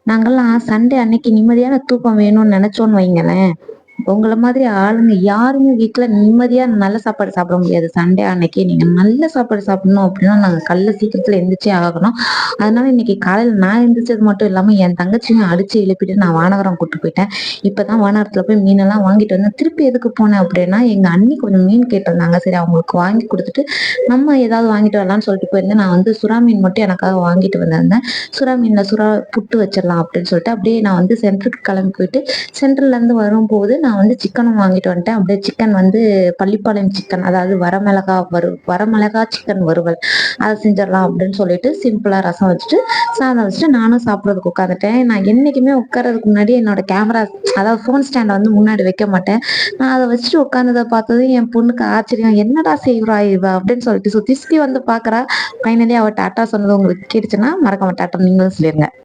நாங்கலாம் சண்டே அன்னைக்கு நிம்மதியான தூக்கம் வேணும்னு நெனச்சோன்னு வைங்களேன், உங்கள மாதிரி ஆளுங்க யாருமே வீட்ல நிம்மதியா நல்ல சாப்பாடு சாப்பிட முடியாது. சண்டே அன்னைக்கு நீங்க நல்ல சாப்பாடு சாப்பிடணும் அப்டின்னா, நாங்க காலைல சீக்கிரத்துல எந்திரிச்சே ஆகணும். அதனால இன்னைக்கு காலையில நான் எந்திரிச்சது மட்டும் இல்லாம, என் தங்கச்சியும் அடிச்சு எழுப்பிட்டு நான் வானகரம் கூட்டு போயிட்டேன். இப்பதான் வானகரத்துல போய் மீனெல்லாம் வாங்கிட்டு வந்தேன். திருப்பி எதுக்கு போனேன் அப்டின்னா, எங்க அண்ணி கொஞ்சம் மீன் கேட்டிருந்தாங்க. சரி அவங்களுக்கு வாங்கி குடுத்துட்டு, நம்ம ஏதாவது வாங்கிட்டு வரலான்னு சொல்லிட்டு போயிருந்தேன். நான் வந்து சுறா மீன் மட்டும் எனக்காக வாங்கிட்டு வந்திருந்தேன். சுறா மீன்ல சுறா புட்டு வச்சிடலாம் அப்படின்னு சொல்லிட்டு, அப்படியே நான் வந்து சென்டருக்கு கிளம்பி போயிட்டு, சென்டர்லேருந்து வரும்போது நான் வந்து சிக்கனும் வாங்கிட்டு வந்துட்டேன். அப்படியே சிக்கன் வந்து பள்ளிப்பாளையம் சிக்கன், அதாவது வரமிளகா சிக்கன் வறுவல். அதை செஞ்சிடலாம் அப்படின்னு சொல்லிட்டு சிம்பிளா ரசம் வச்சுட்டு, சாதம் வச்சுட்டு நானும் சாப்பிட்றதுக்கு உட்காந்துட்டேன். நான் என்னைக்குமே உட்கார்றதுக்கு முன்னாடி என்னோட கேமரா, அதாவது ஃபோன் ஸ்டாண்டை வந்து முன்னாடி வைக்க மாட்டேன். நான் அதை வச்சுட்டு உட்காந்தத பார்த்ததும் என் பொண்ணுக்கு ஆச்சரியம். "என்னடா செய்றா இவ?" அப்படின்னு சொல்லிட்டு சுத்தி சுத்தி வந்து பார்க்குறா. ஃபைனலி அவ டாட்டா சொன்னது உங்களுக்கு கேட்டுச்சுன்னா, மறக்காம டாட்டா நீங்களும் சொல்லிருங்க.